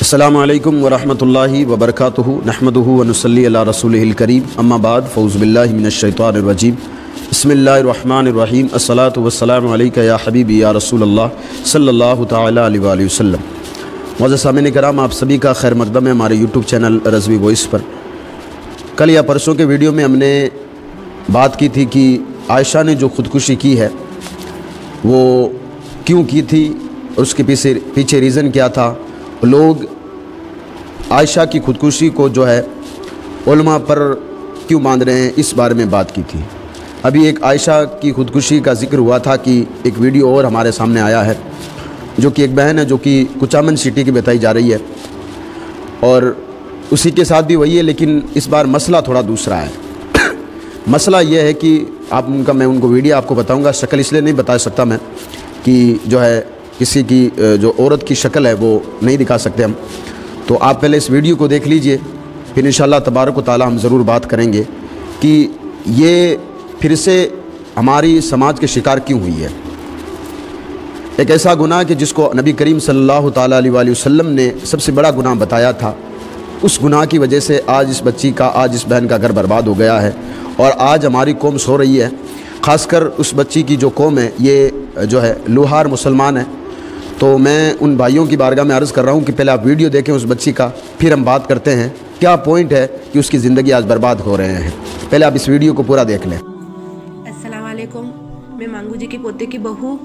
السلام علیکم ورحمۃ اللہ وبرکاتہ نحمدہ ونصلی علی رسولہ الکریم اما بعد فاعوذ باللہ من الشیطان الرجیم بسم اللہ الرحمن الرحیم الصلاۃ والسلام علیکہ یا حبیبی یا رسول اللہ صلی اللہ تعالی علیہ وآلہ وسلم۔ معزز سامعین کرام، آپ سبھی کا خیر مقدم ہے ہمارے یوٹیوب چینل رضوی وائس پر۔ کل یا پرسوں کے ویڈیو میں ہم نے بات کی تھی کہ عائشہ نے جو خودکشی کی ہے وہ کیوں کی تھی اور اس کے پیچھے ریزن کیا تھا۔ لوگ عائشہ کی خودکشی کو جو ہے علماء پر کیوں باندھ رہے ہیں، اس بارے میں بات کی تھی۔ ابھی ایک عائشہ کی خودکشی کا ذکر ہوا تھا کہ ایک ویڈیو اور ہمارے سامنے آیا ہے، جو کہ ایک بہن ہے جو کہ کچامن سٹی کی بتائی جا رہی ہے، اور اسی کے ساتھ بھی وہی ہے، لیکن اس بار مسئلہ تھوڑا دوسرا ہے۔ مسئلہ یہ ہے کہ میں ان کو ویڈیو آپ کو بتاؤں گا، شکل اس لیے نہیں بتا سکتا میں کہ جو ہے کسی کی جو عورت کی شکل ہے وہ نہیں دکھا سکتے ہم، تو آپ پہلے اس ویڈیو کو دیکھ لیجئے، پھر انشاءاللہ تبارک و تعالی ہم ضرور بات کریں گے کہ یہ پھر سے ہماری سماج کے شکار کیوں ہوئی ہے۔ ایک ایسا گناہ کہ جس کو نبی کریم صلی اللہ تعالی علیہ وآلہ وسلم نے سب سے بڑا گناہ بتایا تھا، اس گناہ کی وجہ سے آج اس بچی کا، آج اس بہن کا گھر برباد ہو گیا ہے، اور آج ہماری قوم سو رہی ہے، خاص کر اس بچی کی جو قوم ہے یہ جو ہے لوہار مسلمان ہے۔ تو میں ان بھائیوں کی بارگاہ میں عرض کر رہا ہوں کہ پہلے آپ ویڈیو دیکھیں اس بچی کا، پھر ہم بات کرتے ہیں کیا پوائنٹ ہے کہ اس کی زندگی آج برباد ہو رہے ہیں۔ پہلے آپ اس ویڈیو کو پورا دیکھ لیں۔ السلام علیکم، میں مانگو جی کے پوتے کی بہو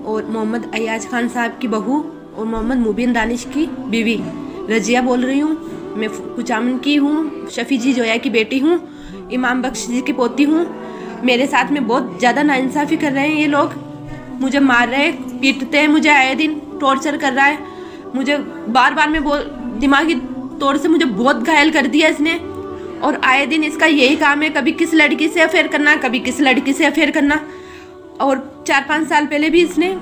اور محمد ایاز خان صاحب کی بہو اور محمد مبین دانش کی بیوی رضیہ بول رہی ہوں۔ میں کچامن کی ہوں، شفیع جی جویا کی بیٹی ہوں، امام بخش جی کی پوتی ہوں۔ میرے ساتھ میں بہت زیادہ ناانصافی کر رہے ہیں یہ لوگ، مجھے مار رہے ہیں، پیٹتے ہیں مجھے، آئے دن ٹارچر کر رہا ہے مجھے، بار بار میں دماغی طور سے مجھے بہت گھائل کر دیا اس نے، اور آئے دن اس کا یہی کام ہے، کبھی کس لڑکی سے افیئر کرنا، کبھی کس لڑکی سے افیئر کرنا، اور 4-5 سال پہلے بھی اس نے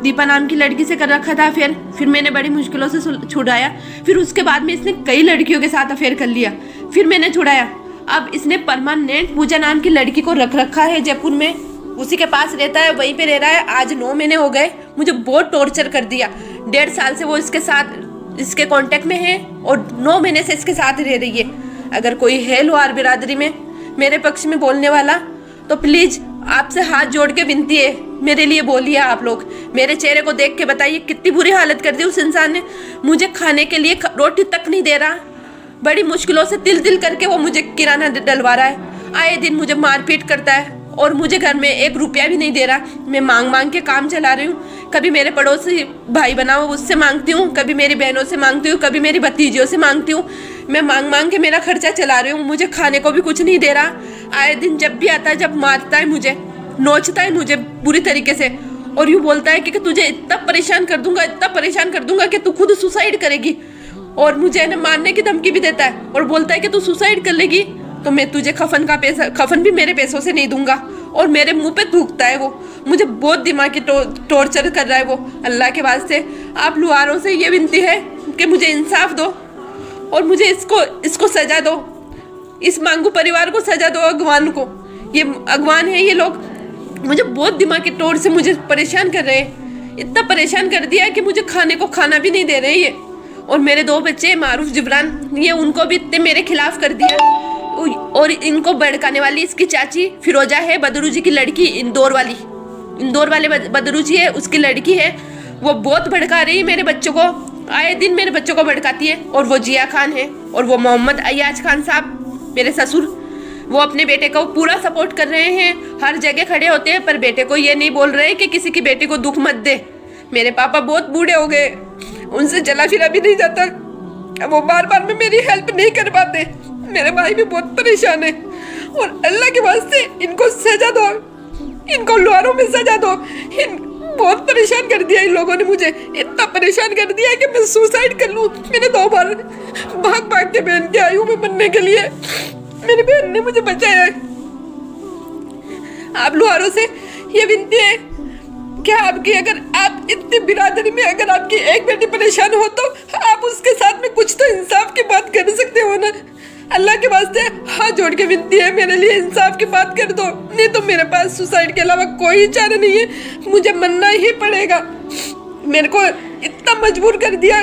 دیپا نام کی لڑکی سے کر رکھا تھا افیئر، پھر میں نے بڑی مشکلوں سے چھڑایا، پھر اس کے بعد میں اس نے کئی لڑکیوں کے ساتھ افیئر کر لیا، پھر میں نے چھڑایا۔ اب اس نے پرماننٹ پوجا نام کی لڑکی کو رکھ رکھا ہے جے پور میں، اسی کے پاس رہتا ہے، وہیں پہ رہ رہا ہے۔ آج 9 مہینے ہو گئے، مجھے بہت ٹارچر کر دیا، 1.5 سال سے وہ اس کے ساتھ، اس کے کانٹیکٹ میں ہے، اور 9 مہینے سے اس کے ساتھ رہ رہی ہے۔ اگر کوئی ہے لوہار برادری میں میرے پکش میں بولنے والا تو پلیز آپ سے ہاتھ جوڑ کے ونتی ہے، میرے لیے بولیے آپ لوگ، میرے چہرے کو دیکھ کے بتائیے کتنی بری حالت کر دی اس انسان نے، مجھے کھانے کے لیے روٹی تک نہیں دے رہا، بڑی مشکلوں سے دل کر کے وہ مجھے کرانہ ڈلوا رہا ہے، آئے دن مجھے مار پیٹ کرتا ہے، اور مجھے گھر میں 1 روپیہ بھی نہیں دے رہا۔ میں مانگ کے کام چلا رہی ہوں، کبھی میرے پڑوسی بھائی بناؤ اس سے مانگتی ہوں، کبھی میری بہنوں سے مانگتی ہوں، کبھی میری بھتیجیوں سے مانگتی ہوں، میں مانگ کے میرا خرچہ چلا رہی ہوں، مجھے کھانے کو بھی کچھ نہیں دے رہا۔ آئے دن جب بھی آتا ہے، جب مارتا ہے مجھے، نوچتا ہے مجھے بری طریقے سے، اور یوں بولتا ہے کہ تجھے اتنا پریشان کر دوں گا، اتنا پریشان کر دوں گا کہ تو خود سوسائڈ کرے گی، اور مجھے مارنے کی دھمکی بھی دیتا ہے، اور بولتا ہے کہ تو سوسائڈ کر لے گی تو میں تجھے کفن بھی میرے پیسوں سے نہیں دوں گا، اور میرے منہ پہ تھوکتا ہے وہ، مجھے بہت دماغی ٹارچر کر رہا ہے وہ۔ اللہ کے واسطے آپ لوہاروں سے یہ ونتی ہے کہ مجھے انصاف دو، اور مجھے اس کو سزا دو، اس مانگو پریوار کو سزا دو، اغوان کو، یہ اغوان ہے یہ لوگ، مجھے بہت دماغی طور سے مجھے پریشان کر رہے ہیں، اتنا پریشان کر دیا کہ مجھے کھانے کو کھانا بھی نہیں دے رہے یہ، اور میرے 2 بچے معروف جبران، یہ ان کو بھی اتنے میرے خلاف کر دیا، اور ان کو بھڑکانے والی اس کی چاچی فیروزہ ہے، بدرو جی کی لڑکی، اندور والے بدرو جی ہے، اس کی لڑکی ہے، وہ بہت بھڑکا رہی ہے میرے بچوں کو، آئے دن میرے بچوں کو بھڑکاتی ہے، اور وہ جیا خان ہے، اور وہ محمد ایاز خان صاحب میرے سسر، وہ اپنے بیٹے کو پورا سپورٹ کر رہے ہیں، ہر جگہ کھڑے ہوتے ہیں، پر بیٹے کو یہ نہیں بول رہے کہ کسی کی بیٹی کو دکھ مت دے۔ میرے پاپا بہت بوڑھے ہو گئے، ان سے چلا پھرا بھی نہیں جاتا، وہ بار میں میری ہیلپ نہیں کر پاتے، میرے بھائی بھی بہت پریشان ہے، اور اللہ کے واسطے ان کو سزا دو، ان کو لوہاروں میں سزا دو، بہت پریشان کر دیا ان لوگوں نے، مجھے اتنا پریشان کر دیا کہ میں سوسائڈ کر لوں۔ میں نے 2 بار بھاگ کے بہن کے آئی ہوں میں بننے کے لیے، میری بہن نے مجھے بچایا ہے۔ آپ لوہاروں سے یہ ونتی ہے کہ اگر آپ اتنی برادری میں اگر آپ کی ایک بیٹی پریشان ہو تو آپ اس کے ساتھ میں کچھ تو انصاف کی بات کر سکتے ہو نا۔ اللہ کے واسطے ہاتھ جوڑ کے ونتی ہے، میرے لیے انصاف کی بات کر دو، نہیں تو میرے پاس سوسائڈ کے علاوہ کوئی چارہ نہیں ہے، مجھے مننا ہی پڑے گا۔ میرے کو اتنا مجبور کر دیا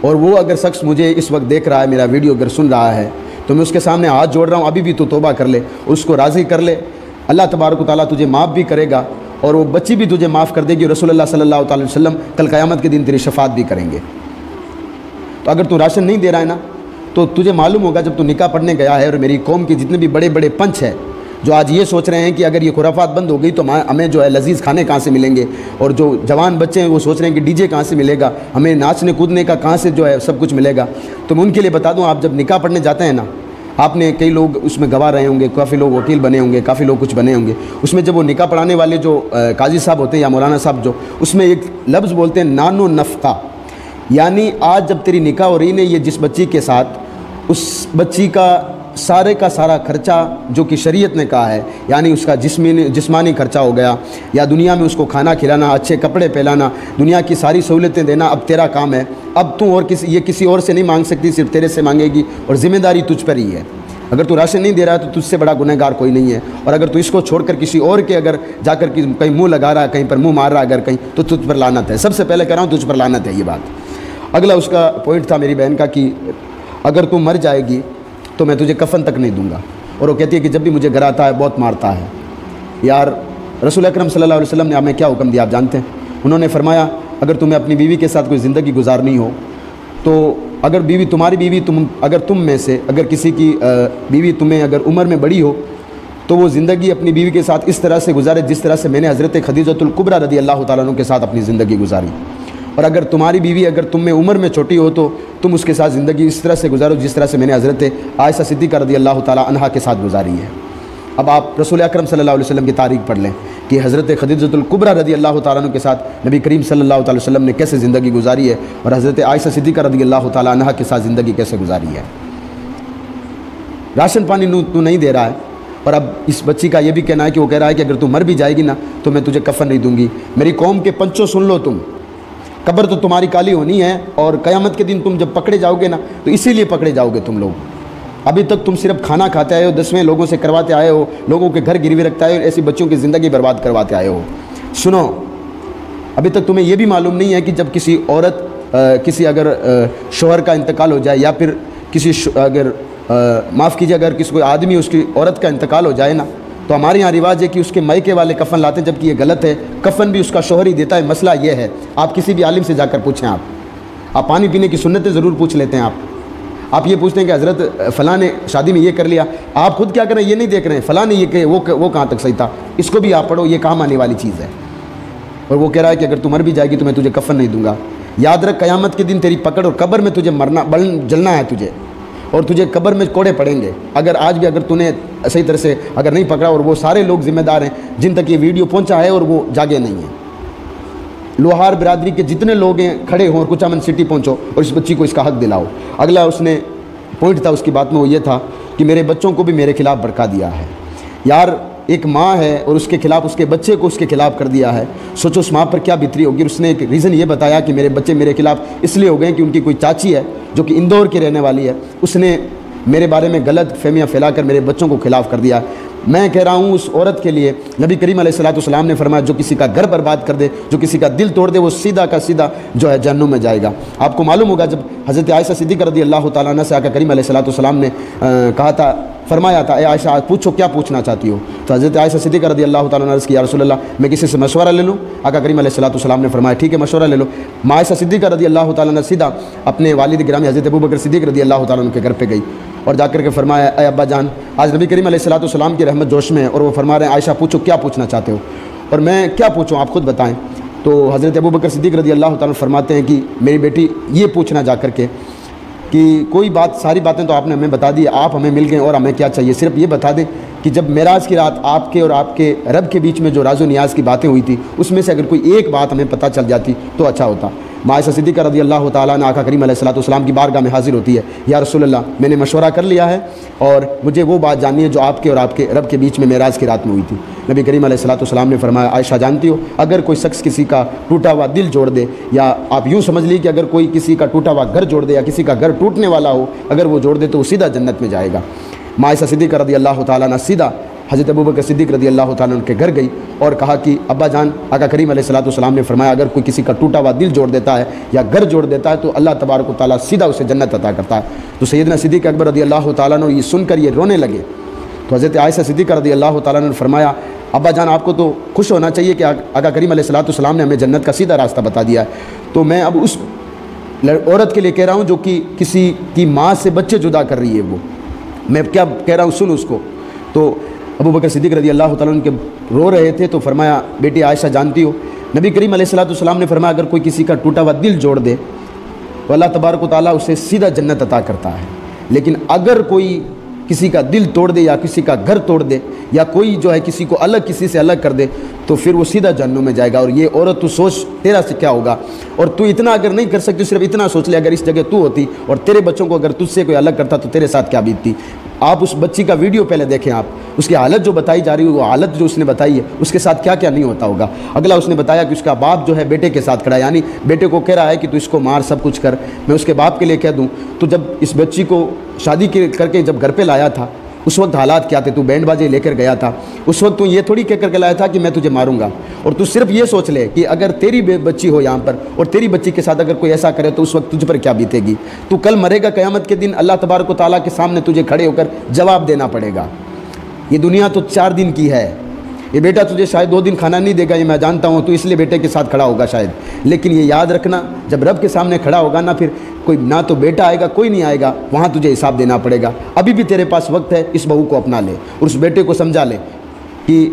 اور وہ اگر شخص مجھے اس وقت دیکھ رہا ہے, میرا ویڈیو اگر سن رہا ہے, تو میں اس کے سامنے ہاتھ جوڑ رہا ہوں, ابھی بھی تو توبہ کر لے, اس کو راضی کر لے. اللہ تبارک و تعالیٰ تجھے معاف بھی کرے گا اور وہ بچی بھی تجھے معاف کر دے گی. رسول اللہ صلی اللہ تعالی وسلم کل قیامت کے دن تیری شفاعت بھی کریں گے. تو اگر تو راشن نہیں دے رہا ہے نا, تو تجھے معلوم ہوگا جب تو نکاح پڑھنے گیا ہے, اور میری قوم کے جتنے بھی بڑے بڑے پنچ ہیں جو آج یہ سوچ رہے ہیں کہ اگر یہ خرافات بند ہو گئی تو ہمیں جو ہے لذیذ کھانے کہاں سے ملیں گے, اور جو جوان بچے ہیں وہ سوچ رہے ہیں کہ ڈی جے کہاں سے ملے گا, ہمیں ناچنے کودنے کا کہاں سے جو ہے سب کچھ ملے گا. تو میں ان کے لیے بتا دوں, آپ جب نکاح پڑھنے جاتے ہیں نا, آپ نے کئی لوگ اس میں گواہ رہے ہوں گے, کافی لوگ وکیل بنے ہوں گے, کافی لوگ کچھ بنے ہوں گے. اس میں جب وہ نکاح پڑھانے والے جو قاضی صاحب ہوتے ہیں یا مولانا صاحب, جو اس میں ایک لفظ بولتے ہیں نان و نفقہ, یعنی آج جب تیری نکاح ہو رہی ہے, یہ جس بچی کے ساتھ, اس بچی کا سارا خرچہ جو کہ شریعت نے کہا ہے, یعنی اس کا جسمانی خرچہ ہو گیا, یا دنیا میں اس کو کھانا کھلانا, اچھے کپڑے پہلانا, دنیا کی ساری سہولتیں دینا, اب تیرا کام ہے. اب تو اور یہ کسی اور سے نہیں مانگ سکتی, صرف تیرے سے مانگے گی, اور ذمہ داری تجھ پر ہی ہے. اگر تو راشن نہیں دے رہا ہے تو تجھ سے بڑا گنہگار گار کوئی نہیں ہے, اور اگر تو اس کو چھوڑ کر کسی اور کے اگر جا کر کہیں منہ لگا رہا ہے, کہیں پر منہ مار رہا ہے اگر کہیں, تو تجھ پر لعنت ہے. سب سے پہلے کہہ رہا ہوں تجھ پر لعنت ہے یہ بات. اگلا اس کا پوائنٹ تھا میری بہن کا کہ اگر تو مر جائے گی تو میں تجھے کفن تک نہیں دوں گا. اور وہ کہتی ہے کہ جب بھی مجھے گھر آتا ہے بہت مارتا ہے. یار رسول اکرم صلی اللہ علیہ وسلم نے ہمیں کیا حکم دیا آپ جانتے ہیں؟ انہوں نے فرمایا اگر تمہیں اپنی بیوی کے ساتھ کوئی زندگی گزارنی ہو, تو اگر بیوی تمہاری بیوی اگر تم میں سے اگر کسی کی بیوی تمہیں اگر عمر میں بڑی ہو, تو وہ زندگی اپنی بیوی کے ساتھ اس طرح سے گزارے جس طرح سے میں نے حضرت خدیجۃ الکبریٰ رضی اللہ تعالیٰ عنہ کے ساتھ اپنی زندگی گزاری. اور اگر تمہاری بیوی اگر تم میں عمر میں چھوٹی ہو تو تم اس کے ساتھ زندگی اس طرح سے گزارو جس طرح سے میں نے حضرت عائشہ صدیقہ رضی اللہ تعالیٰ عنہا کے ساتھ گزاری ہے. اب آپ رسول اکرم صلی اللہ علیہ وسلم کی تاریخ پڑھ لیں کہ حضرت خدیجۃ الکبریٰ رضی اللہ تعالیٰ عنہ کے ساتھ نبی کریم صلی اللہ تعالی وسلم نے کیسے زندگی گزاری ہے, اور حضرت عائشہ صدیقہ رضی اللہ تعالیٰ عنہا کے ساتھ زندگی کیسے گزاری ہے. راشن پانی تو نہیں دے رہا ہے, اور اب اس بچی کا یہ بھی کہنا ہے کہ وہ کہہ رہا ہے کہ اگر تو مر بھی جائے گی نا تو میں تجھے کفن نہیں دوں گی. میری قوم کے پنچوں سن لو, تم قبر تو تمہاری کالی ہونی ہے, اور قیامت کے دن تم جب پکڑے جاؤ گے نا تو اسی لیے پکڑے جاؤ گے تم لوگ. ابھی تک تم صرف کھانا کھاتے آئے ہو, 10ویں لوگوں سے کرواتے آئے ہو, لوگوں کے گھر گروی رکھتے آئے ہو, ایسی بچوں کی زندگی برباد کرواتے آئے ہو. سنو, ابھی تک تمہیں یہ بھی معلوم نہیں ہے کہ جب کسی عورت کسی اگر شوہر کا انتقال ہو جائے, یا پھر کسی اگر معاف کیجیے اگر کسی کوئی آدمی اس کی عورت کا انتقال ہو جائے نا, تو ہمارے یہاں رواج ہے کہ اس کے مائکے والے کفن لاتے ہیں, جبکہ یہ غلط ہے. کفن بھی اس کا شوہر ہی دیتا ہے. مسئلہ یہ ہے, آپ کسی بھی عالم سے جا کر پوچھیں, آپ پانی پینے کی سنتیں ضرور پوچھ لیتے ہیں. آپ یہ پوچھتے ہیں کہ حضرت فلاں نے شادی میں یہ کر لیا, آپ خود کیا کریں یہ نہیں دیکھ رہے ہیں, فلاں نے یہ کہ وہ کہاں تک صحیح تھا, اس کو بھی آپ پڑھو, یہ کام آنے والی چیز ہے. اور وہ کہہ رہا ہے کہ اگر تم مر بھی جائے گی تو میں تجھے کفن نہیں دوں گا. یاد رکھ قیامت کے دن تیری پکڑ, اور قبر میں تجھے جلنا ہے تجھے, اور تجھے قبر میں کوڑے پڑیں گے. اگر آج بھی اگر نے صحیح طرح سے اگر نہیں پکڑا, اور وہ سارے لوگ ذمہ دار ہیں جن تک یہ ویڈیو پہنچا ہے اور وہ جاگے نہیں ہیں, لوہار برادری کے جتنے لوگ ہیں کھڑے ہوں اور کچھ امن سٹی پہنچو اور اس بچی کو اس کا حق دلاؤ. اگلا اس نے پوائنٹ تھا اس کی بات میں, وہ یہ تھا کہ میرے بچوں کو بھی میرے خلاف بھڑکا دیا ہے. یار ایک ماں ہے اور اس کے خلاف اس کے بچے کو اس کے خلاف کر دیا ہے, سوچو اس ماں پر کیا بیتری ہوگی. اس نے ایک ریزن یہ بتایا کہ میرے بچے میرے خلاف اس لیے ہو گئے کہ ان کی کوئی چاچی ہے جو کہ اندور کی رہنے والی ہے, اس نے میرے بارے میں غلط فہمیاں پھیلا کر میرے بچوں کو خلاف کر دیا. میں کہہ رہا ہوں اس عورت کے لیے نبی کریم علیہ الصلوۃ والسلام نے فرمایا جو کسی کا گھر برباد کر دے, جو کسی کا دل توڑ دے, وہ سیدھا کا سیدھا جو ہے جہنم میں جائے گا. آپ کو معلوم ہوگا جب حضرت عائشہ صدیقہ رضی اللہ تعالیٰ عنہ سے آقا کریم علیہ الصلوۃ والسلام نے کہا تھا, فرمایا تھا اے عائشہ پوچھو کیا پوچھنا چاہتی ہو, تو حضرت عائشہ صدیقہ رضی اللہ تعالیٰ عنہ نے یا رسول اللہ میں کسی سے مشورہ لے لوں. آقا کریم علیہ الصلوۃ والسلام نے فرمایا ٹھیک ہے مشورہ لے لو. عائشہ صدیقہ رضی اللہ تعالیٰ عنہ سیدھا اپنے والد گرامی حضرت ابوبکر صدیق رضی اللہ تعالیٰ عنہ کے گھر پہ گئی اور جا کر کے فرمایا اے ابا جان, آج نبی کریم علیہ الصلوۃ والسلام کی رحمت جوش میں ہے, اور وہ فرما رہے ہیں عائشہ پوچھو کیا پوچھنا چاہتے ہو. اور میں کیا پوچھوں آپ خود بتائیں. تو حضرت ابوبکر صدیق رضی اللہ تعالیٰ فرماتے ہیں کہ میری بیٹی یہ پوچھنا جا کر کے کہ کوئی بات, ساری باتیں تو آپ نے ہمیں بتا دی, آپ ہمیں مل گئے اور ہمیں کیا چاہیے, صرف یہ بتا دیں کہ جب معراج کی رات آپ کے اور آپ کے رب کے بیچ میں جو راز و نیاز کی باتیں ہوئی تھی اس میں سے اگر کوئی ایک بات ہمیں پتہ چل جاتی تو اچھا ہوتا. عائشہ صدیقہ رضی اللہ تعالیٰ نے آقا کریم علیہ الصلوۃ والسلام کی بارگاہ میں حاضر ہوتی ہے, یا رسول اللہ میں نے مشورہ کر لیا ہے اور مجھے وہ بات جاننی ہے جو آپ کے اور آپ کے رب کے بیچ میں معراج کی رات میں ہوئی تھی. نبی کریم علیہ الصلوۃ والسلام نے فرمایا عائشہ جانتی ہو اگر کوئی شخص کسی کا ٹوٹا ہوا دل جوڑ دے, یا آپ یوں سمجھ لیجیے کہ اگر کوئی کسی کا ٹوٹا ہوا گھر جوڑ دے, یا کسی کا گھر ٹوٹنے والا ہو اگر وہ جوڑ دے تو وہ سیدھا جنت میں جائے گا. عائشہ صدیقہ رضی اللہ تعالیٰ نے سیدھا حضرت ابو بکر صدیق رضی اللہ تعالیٰ عنہ کے گھر گئی اور کہا کہ ابا جان، آقا کریم علیہ الصلوۃ والسلام نے فرمایا اگر کوئی کسی کا ٹوٹا ہوا دل جوڑ دیتا ہے یا گھر جوڑ دیتا ہے تو اللہ تبارک و تعالیٰ سیدھا اسے جنت عطا کرتا ہے۔ تو سیدنا صدیق اکبر رضی اللہ تعالیٰ عنہ یہ سن کر یہ رونے لگے۔ تو حضرت عائشہ صدیقہ رضی اللہ تعالیٰ عنہ نے فرمایا ابا جان آپ کو تو خوش ہونا چاہیے کہ آقا کریم علیہ الصلوۃ والسلام نے ہمیں جنت کا سیدھا راستہ بتا دیا ہے۔ تو میں اب اس عورت کے لیے کہہ رہا ہوں جو کہ کسی کی ماں سے بچے جدا کر رہی ہے، وہ میں کیا کہہ رہا ہوں سن اس کو۔ تو ابو بکر صدیق رضی اللہ تعالیٰ عنہ کے رو رہے تھے تو فرمایا بیٹی عائشہ جانتی ہو نبی کریم علیہ الصلوۃ والسلام نے فرمایا اگر کوئی کسی کا ٹوٹا ہوا دل جوڑ دے تو اللہ تبارک و تعالیٰ اسے سیدھا جنت عطا کرتا ہے، لیکن اگر کوئی کسی کا دل توڑ دے یا کسی کا گھر توڑ دے یا کوئی جو ہے کسی کو الگ کسی سے الگ کر دے تو پھر وہ سیدھا جہنم میں جائے گا۔ اور یہ عورت تو سوچ تیرا سے کیا ہوگا، اور تو اتنا اگر نہیں کر سکتی صرف اتنا سوچ لے اگر اس جگہ تو ہوتی اور تیرے بچوں کو اگر تجھ سے کوئی الگ کرتا تو تیرے ساتھ کیا بیتتی۔ آپ اس بچی کا ویڈیو پہلے دیکھیں، آپ اس کی حالت جو بتائی جا رہی ہے وہ حالت جو اس نے بتائی ہے اس کے ساتھ کیا کیا نہیں ہوتا ہوگا۔ اگلا اس نے بتایا کہ اس کا باپ جو ہے بیٹے کے ساتھ کھڑا ہے، یعنی بیٹے کو کہہ رہا ہے کہ تو اس کو مار سب کچھ کر، میں اس کے باپ کے لیے کہہ دوں۔ تو جب اس بچی کو شادی کر کے جب گھر پہ لایا تھا اس وقت حالات کیا تھے، تو بینڈ باجے لے کر گیا تھا، اس وقت تو یہ تھوڑی کہہ کر کے لایا تھا کہ میں تجھے ماروں گا۔ اور تو صرف یہ سوچ لے کہ اگر تیری بچی ہو یہاں پر اور تیری بچی کے ساتھ اگر کوئی ایسا کرے تو اس وقت تجھ پر کیا بیتے گی۔ تو کل مرے گا قیامت کے دن، اللہ تبارک و تعالیٰ کے سامنے تجھے کھڑے ہو کر جواب دینا پڑے گا۔ یہ دنیا تو 4 دن کی ہے، یہ بیٹا تجھے شاید 2 دن کھانا نہیں دے گا، یہ میں جانتا ہوں، تو اس لیے بیٹے کے ساتھ کھڑا ہوگا شاید، لیکن یہ یاد رکھنا جب رب کے سامنے کھڑا ہوگا نا، پھر کوئی نہ تو بیٹا آئے گا کوئی نہیں آئے گا، وہاں تجھے حساب دینا پڑے گا۔ ابھی بھی تیرے پاس وقت ہے، اس بہو کو اپنا لے اور اس بیٹے کو سمجھا لے کہ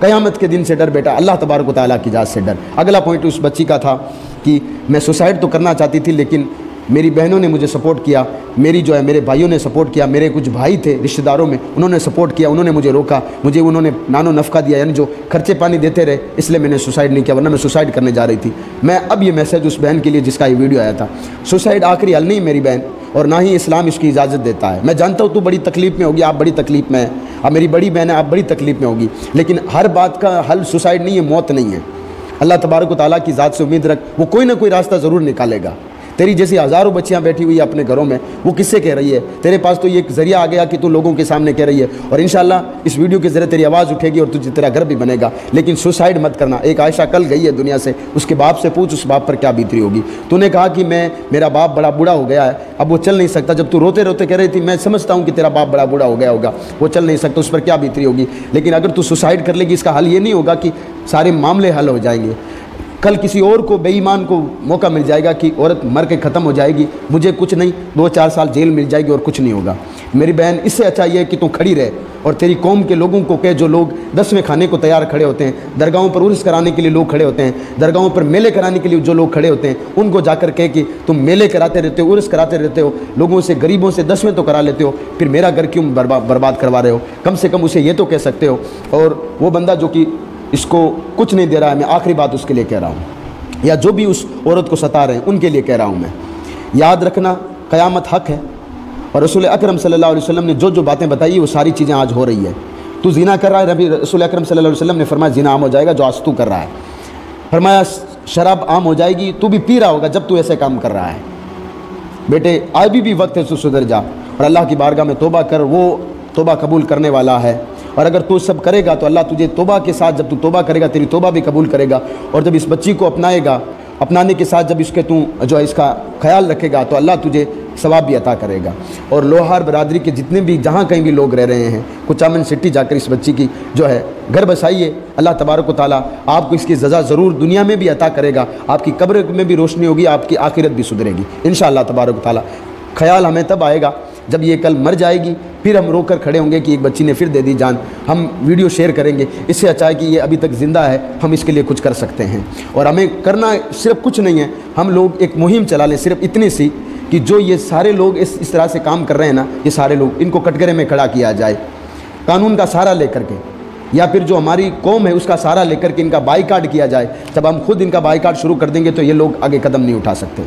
قیامت کے دن سے ڈر بیٹا، اللہ تبارک و تعالیٰ کی ذات سے ڈر۔ اگلا پوائنٹ اس بچی کا تھا کہ میں سوسائڈ تو کرنا چاہتی تھی لیکن میری بہنوں نے مجھے سپورٹ کیا، میرے بھائیوں نے سپورٹ کیا، میرے کچھ بھائی تھے رشتہ داروں میں انہوں نے سپورٹ کیا، انہوں نے مجھے روکا، مجھے انہوں نے نانو نفقہ دیا، یعنی جو خرچے پانی دیتے رہے، اس لیے میں نے سوسائڈ نہیں کیا، ورنہ میں سوسائڈ کرنے جا رہی تھی۔ میں اب یہ میسیج اس بہن کے لیے جس کا یہ ویڈیو آیا تھا، سوسائڈ آخری حل نہیں میری بہن، اور نہ ہی اسلام اس کی اجازت دیتا ہے۔ میں جانتا ہوں تو بڑی تکلیف میں ہوگی، آپ بڑی تکلیف میں ہیں، اب میری بڑی بہن ہے آپ بڑی تکلیف میں ہوگی، لیکن ہر بات کا حل سوسائڈ نہیں ہے، موت نہیں ہے۔ اللہ تبارک و تعالیٰ کی ذات سے امید رکھ، وہ کوئی نہ کوئی راستہ ضرور نکالے گا۔ تیری جیسی ہزاروں بچیاں بیٹھی ہوئی ہیں اپنے گھروں میں، وہ کس سے کہہ رہی ہے؟ تیرے پاس تو یہ ایک ذریعہ آ گیا کہ تو لوگوں کے سامنے کہہ رہی ہے، اور انشاءاللہ اس ویڈیو کے ذریعے تیری آواز اٹھے گی اور تیرا گھر بھی بنے گا، لیکن سوسائڈ مت کرنا۔ ایک عائشہ کل گئی ہے دنیا سے، اس کے باپ سے پوچھ اس باپ پر کیا بیت رہی ہوگی۔ تو نے کہا کہ میرا باپ بڑا بوڑھا ہو گیا ہے، اب وہ چل نہیں سکتا۔ جب تو روتے روتے کہہ رہی تھی میں سمجھتا ہوں کہ تیرا باپ بڑا بوڑھا ہو گیا ہوگا، وہ چل نہیں سکتا، اس پر کیا بیت رہی ہوگی۔ لیکن اگر تو سوسائڈ کر لے گی اس کا حل یہ نہیں ہوگا کہ سارے معاملے حل ہو جائیں گے، کل کسی اور کو بے ایمان کو موقع مل جائے گا کہ عورت مر کے ختم ہو جائے گی، مجھے کچھ نہیں، 2-4 سال جیل مل جائے گی اور کچھ نہیں ہوگا۔ میری بہن اس سے اچھا یہ ہے کہ تو کھڑی رہے اور تیری قوم کے لوگوں کو کہ جو لوگ 10ویں کھانے کو تیار کھڑے ہوتے ہیں، درگاہوں پر عرس کرانے کے لیے لوگ کھڑے ہوتے ہیں، درگاہوں پر میلے کرانے کے لیے جو لوگ کھڑے ہوتے ہیں، ان کو جا کر کہے کہ تم میلے کراتے رہتے ہو، عرس کراتے رہتے ہو، لوگوں سے غریبوں سے 10ویں تو کرا لیتے ہو، پھر میرا گھر کیوں برباد کروا رہے ہو؟ کم سے کم اسے یہ تو کہہ سکتے ہو۔ اور وہ بندہ جو کہ اس کو کچھ نہیں دے رہا ہے، میں آخری بات اس کے لیے کہہ رہا ہوں، یا جو بھی اس عورت کو ستا رہے ہیں ان کے لیے کہہ رہا ہوں، میں یاد رکھنا قیامت حق ہے، اور رسول اکرم صلی اللہ علیہ وسلم نے جو جو باتیں بتائی وہ ساری چیزیں آج ہو رہی ہے۔ تو زنا کر رہا ہے، رسول اکرم صلی اللہ علیہ وسلم نے فرمایا زنا عام ہو جائے گا جو آج تو کر رہا ہے، فرمایا شراب عام ہو جائے گی، تو بھی پی رہا ہوگا جب تو ایسے کام کر رہا ہے۔ بیٹے ابھی بھی وقت ہے تو سدھر جا اور اللہ کی بارگاہ میں توبہ کر، وہ توبہ قبول کرنے والا ہے۔ اور اگر تو سب کرے گا تو اللہ تجھے توبہ کے ساتھ، جب تو توبہ کرے گا تیری توبہ بھی قبول کرے گا، اور جب اس بچی کو اپنائے گا، اپنانے کے ساتھ جب اس کے تو جو ہے اس کا خیال رکھے گا تو اللہ تجھے ثواب بھی عطا کرے گا۔ اور لوہار برادری کے جتنے بھی جہاں کہیں بھی لوگ رہ رہے ہیں، کچامن سٹی جا کر اس بچی کی جو ہے گھر بسائیے، اللہ تبارک و تعالیٰ آپ کو اس کی سزا ضرور دنیا میں بھی عطا کرے گا، آپ کی قبر میں بھی روشنی ہوگی، آپ کی آخرت بھی سدھرے گی انشاءاللہ تبارک و تعالیٰ۔ خیال ہمیں تب آئے گا جب یہ کل مر جائے گی، پھر ہم رو کر کھڑے ہوں گے کہ ایک بچی نے پھر دے دی جان، ہم ویڈیو شیئر کریں گے۔ اس سے اچھا ہے کہ یہ ابھی تک زندہ ہے، ہم اس کے لیے کچھ کر سکتے ہیں، اور ہمیں کرنا صرف کچھ نہیں ہے، ہم لوگ ایک مہم چلا لیں صرف اتنی سی کہ جو یہ سارے لوگ اس طرح سے کام کر رہے ہیں نا، یہ سارے لوگ ان کو کٹگرے میں کھڑا کیا جائے، قانون کا سہارا لے کر کے، یا پھر جو ہماری قوم ہے اس کا سہارا لے کر کے ان کا بائیکاٹ کیا جائے۔ جب ہم خود ان کا بائیکاٹ شروع کر دیں گے تو یہ لوگ آگے قدم نہیں اٹھا سکتے۔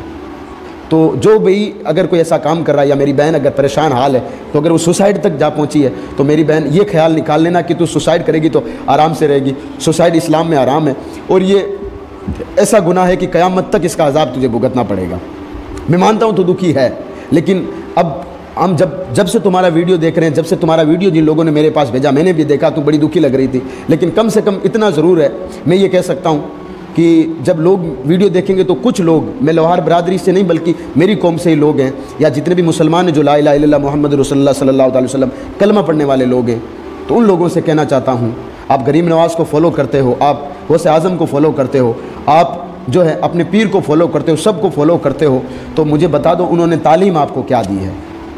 تو جو بھی اگر کوئی ایسا کام کر رہا ہے، یا میری بہن اگر پریشان حال ہے تو اگر وہ سوسائڈ تک جا پہنچی ہے تو میری بہن یہ خیال نکال لینا کہ تو سوسائڈ کرے گی تو آرام سے رہے گی، سوسائڈ اسلام میں آرام ہے، اور یہ ایسا گناہ ہے کہ قیامت تک اس کا عذاب تجھے بھگتنا پڑے گا۔ میں مانتا ہوں تو دکھی ہے، لیکن اب ہم جب سے تمہارا ویڈیو دیکھ رہے ہیں، جب سے تمہارا ویڈیو جن لوگوں نے میرے پاس بھیجا میں نے بھی دیکھا تو بڑی دکھی لگ رہی تھی، لیکن کم سے کم اتنا ضرور ہے، میں یہ کہہ سکتا ہوں کہ جب لوگ ویڈیو دیکھیں گے تو کچھ لوگ، میں لوہار برادری سے نہیں بلکہ میری قوم سے ہی لوگ ہیں، یا جتنے بھی مسلمان ہیں جو لا الہ الا اللہ محمد رسول اللہ صلی اللہ علیہ وسلم کلمہ پڑھنے والے لوگ ہیں، تو ان لوگوں سے کہنا چاہتا ہوں، آپ غریب نواز کو فالو کرتے ہو، آپ غوث اعظم کو فالو کرتے ہو، آپ جو ہے اپنے پیر کو فالو کرتے ہو، سب کو فالو کرتے ہو، تو مجھے بتا دو انہوں نے تعلیم آپ کو کیا دی ہے؟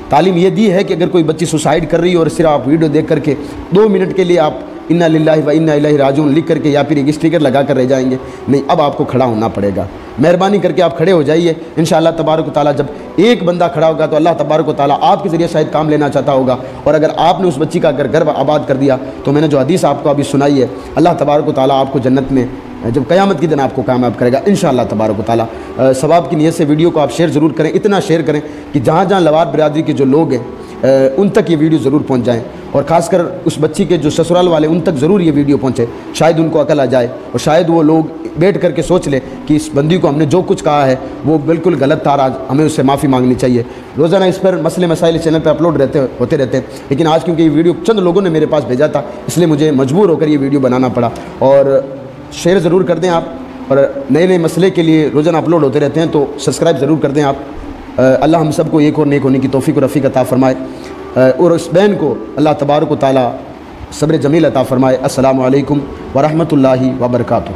تعلیم یہ دی ہے کہ اگر کوئی بچی سوسائڈ کر رہی ہے اور صرف آپ ویڈیو دیکھ کر کے 2 منٹ کے لیے آپ انا للہ و انا الیہ راجعون لکھ کر کے یا پھر ایک اسٹیکر لگا کر رہ جائیں گے؟ نہیں، اب آپ کو کھڑا ہونا پڑے گا، مہربانی کر کے آپ کھڑے ہو جائیے۔ انشاءاللہ تبارک و تعالیٰ جب ایک بندہ کھڑا ہوگا تو اللہ تبارک و تعالیٰ آپ کے ذریعے شاید کام لینا چاہتا ہوگا، اور اگر آپ نے اس بچی کا اگر گھر آباد کر دیا تو میں نے جو حدیث آپ کو ابھی سنائی ہے، اللہ تبارک و تعالیٰ آپ کو جنت میں جب قیامت کی دن آپ کو کامیاب کرے گا انشاءاللہ تبارک و تعالیٰ۔ ثواب کی نیت سے ویڈیو کو آپ شیئر ضرور کریں، اتنا شیئر کریں کہ جہاں جہاں لوار برادری کے جو لوگ ہیں ان تک یہ ویڈیو ضرور پہنچ جائیں، اور خاص کر اس بچی کے جو سسرال والے ان تک ضرور یہ ویڈیو پہنچے، شاید ان کو عقل آ جائے اور شاید وہ لوگ بیٹھ کر کے سوچ لیں کہ اس بندی کو ہم نے جو کچھ کہا ہے وہ بالکل غلط تھا، آج ہمیں اس سے معافی مانگنی چاہیے۔ روزانہ اس پر مسئلے مسائل چینل پہ اپلوڈ ہوتے رہتے ہیں، لیکن آج کیونکہ یہ ویڈیو چند لوگوں نے میرے پاس بھیجا تھا اس لیے مجھے مجبور ہو کر یہ ویڈیو بنانا پڑا، اور شیئر ضرور کر دیں آپ، اور نئے نئے مسئلے کے لیے روزانہ اپلوڈ ہوتے رہتے ہیں تو سبسکرائب ضرور کر دیں آپ۔ اللہ ہم سب کو ایک اور نیک ہونے کی توفیق و رفیق عطا فرمائے، اور اس بہن کو اللہ تبارک و تعالیٰ صبر جمیل عطا فرمائے۔ السلام علیکم ورحمۃ اللہ وبرکاتہ۔